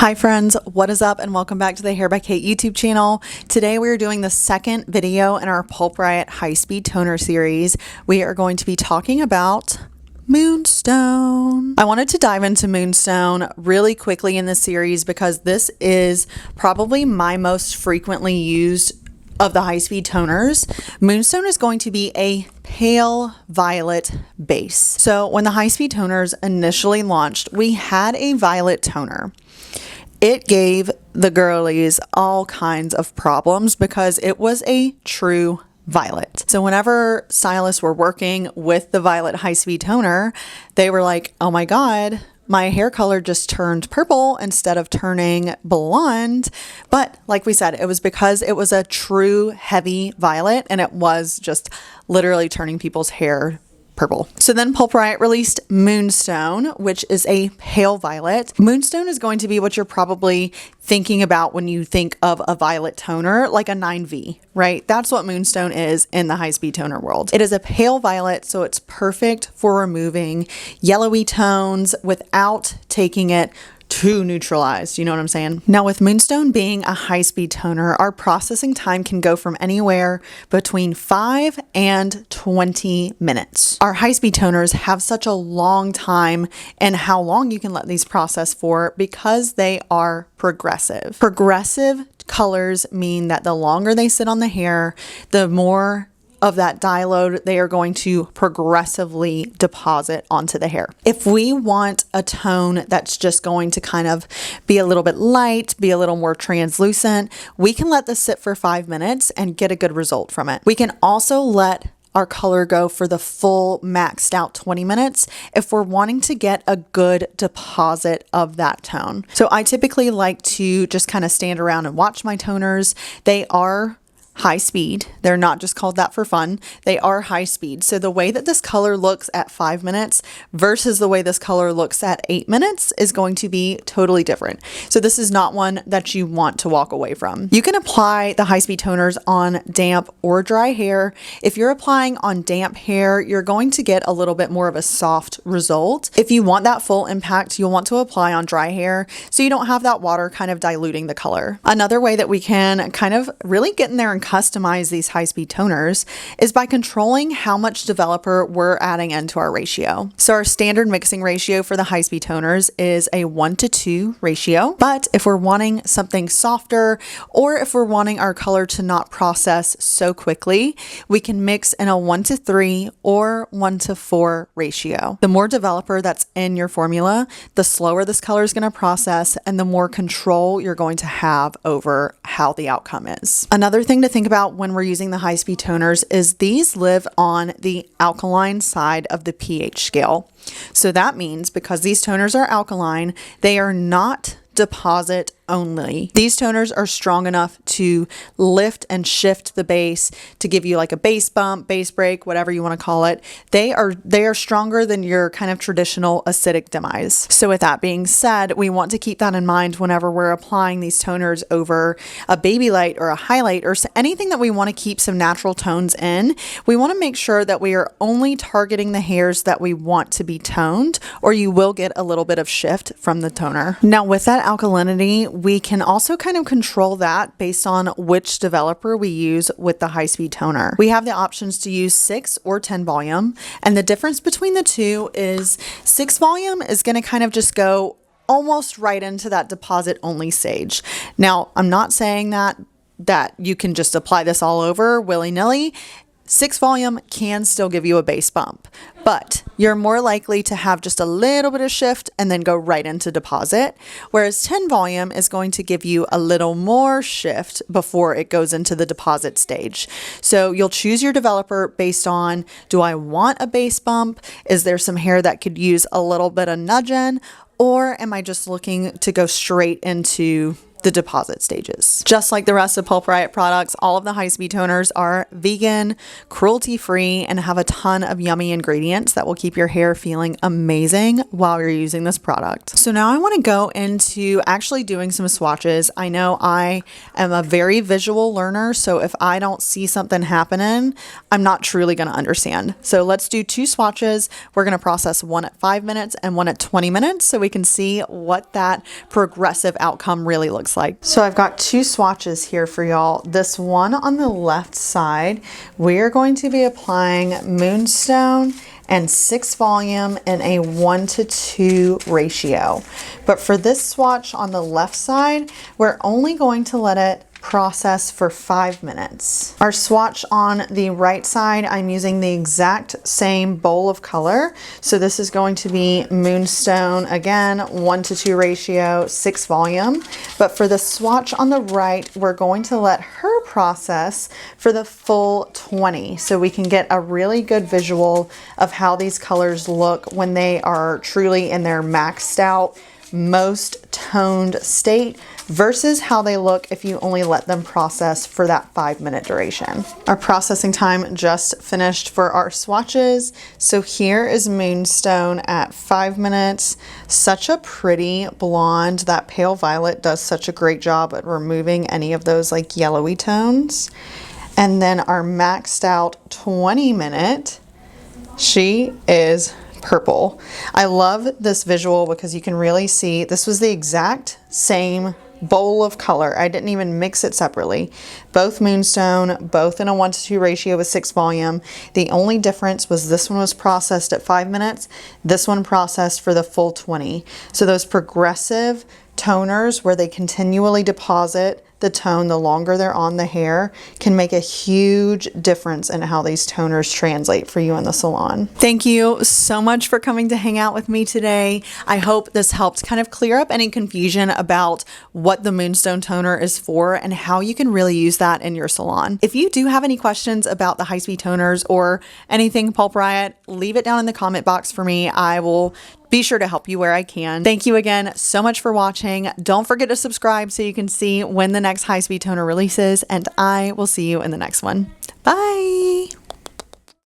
Hi friends, what is up and welcome back to the Hair by Kate YouTube channel. Today we are doing the second video in our Pulp Riot High Speed Toner series. We are going to be talking about Moonstone. I wanted to dive into Moonstone really quickly in this series because this is probably my most frequently used of the high speed toners. Moonstone is going to be a pale violet base. So when the high speed toners initially launched, we had a violet toner. It gave the girlies all kinds of problems because it was a true violet. So whenever stylists were working with the violet high speed toner, they were like, oh my God, my hair color just turned purple instead of turning blonde. But like we said, it was because it was a true heavy violet and it was just literally turning people's hair purple. So then Pulp Riot released Moonstone, which is a pale violet. Moonstone is going to be what you're probably thinking about when you think of a violet toner, like a 9V, right? That's what Moonstone is in the high speed toner world. It is a pale violet, so it's perfect for removing yellowy tones without taking it too neutralized. You know what I'm saying? Now with Moonstone being a high speed toner, our processing time can go from anywhere between 5 and 20 minutes. Our high speed toners have such a long time and how long you can let these process for because they are progressive. Progressive colors mean that the longer they sit on the hair, the more of that dye load they are going to progressively deposit onto the hair. If we want a tone that's just going to kind of be a little bit light, be a little more translucent, we can let this sit for 5 minutes and get a good result from it. We can also let our color go for the full maxed out 20 minutes if we're wanting to get a good deposit of that tone. So I typically like to just kind of stand around and watch my toners. They are high speed. They're not just called that for fun. They are high speed. So the way that this color looks at 5 minutes versus the way this color looks at 8 minutes is going to be totally different. So this is not one that you want to walk away from. You can apply the high speed toners on damp or dry hair. If you're applying on damp hair, you're going to get a little bit more of a soft result. If you want that full impact, you'll want to apply on dry hair so you don't have that water kind of diluting the color. Another way that we can kind of really get in there and customize these high-speed toners is by controlling how much developer we're adding into our ratio. So our standard mixing ratio for the high-speed toners is a 1:2 ratio, but if we're wanting something softer or if we're wanting our color to not process so quickly, we can mix in a 1:3 or 1:4 ratio. The more developer that's in your formula, the slower this color is going to process and the more control you're going to have over how the outcome is. Another thing to think about when we're using the high speed toners is these live on the alkaline side of the pH scale. So that means because these toners are alkaline, they are not deposit only. These toners are strong enough to lift and shift the base to give you like a base bump, base break, whatever you want to call it. They are stronger than your kind of traditional acidic demise. So with that being said, we want to keep that in mind whenever we're applying these toners over a baby light or a highlight or anything that we want to keep some natural tones in. We want to make sure that we are only targeting the hairs that we want to be toned, or you will get a little bit of shift from the toner. Now with that alkalinity, we can also kind of control that based on which developer we use with the high speed toner. We have the options to use 6 or 10 volume, and the difference between the two is 6 volume is going to kind of just go almost right into that deposit only stage. Now, I'm not saying that you can just apply this all over willy-nilly. 6 volume can still give you a base bump, but you're more likely to have just a little bit of shift and then go right into deposit, whereas 10 volume is going to give you a little more shift before it goes into the deposit stage. So you'll choose your developer based on, do I want a base bump? Is there some hair that could use a little bit of nudging? Or am I just looking to go straight into the deposit stages. Just like the rest of Pulp Riot products, all of the high-speed toners are vegan, cruelty-free, and have a ton of yummy ingredients that will keep your hair feeling amazing while you're using this product. So now I want to go into actually doing some swatches. I know I am a very visual learner, so if I don't see something happening, I'm not truly going to understand. So let's do 2 swatches. We're going to process one at 5 minutes and one at 20 minutes so we can see what that progressive outcome really looks like. So I've got 2 swatches here for y'all. This one on the left side, we're going to be applying Moonstone and 6 volume in a 1:2 ratio. But for this swatch on the left side, we're only going to let it process for 5 minutes. Our swatch on the right side, I'm using the exact same bowl of color. So this is going to be Moonstone, again, 1:2 ratio, 6 volume. But for the swatch on the right, we're going to let her process for the full 20. So we can get a really good visual of how these colors look when they are truly in their maxed out, most toned state versus how they look if you only let them process for that 5-minute duration. Our processing time just finished for our swatches. So here is Moonstone at 5 minutes. Such a pretty blonde. That pale violet does such a great job at removing any of those like yellowy tones. And then our maxed out 20-minute, she is purple. I love this visual because you can really see this was the exact same bowl of color. I didn't even mix it separately. Both Moonstone, both in a 1:2 ratio with 6 volume. The only difference was this one was processed at 5 minutes. This one processed for the full 20. So those progressive toners where they continually deposit the tone the longer they're on the hair can make a huge difference in how these toners translate for you in the salon. Thank you so much for coming to hang out with me today. I hope this helped kind of clear up any confusion about what the Moonstone toner is for and how you can really use that in your salon. If you do have any questions about the high-speed toners or anything Pulp Riot, leave it down in the comment box for me. I will be sure to help you where I can. Thank you again so much for watching. Don't forget to subscribe so you can see when the next high-speed toner releases, and I will see you in the next one. Bye.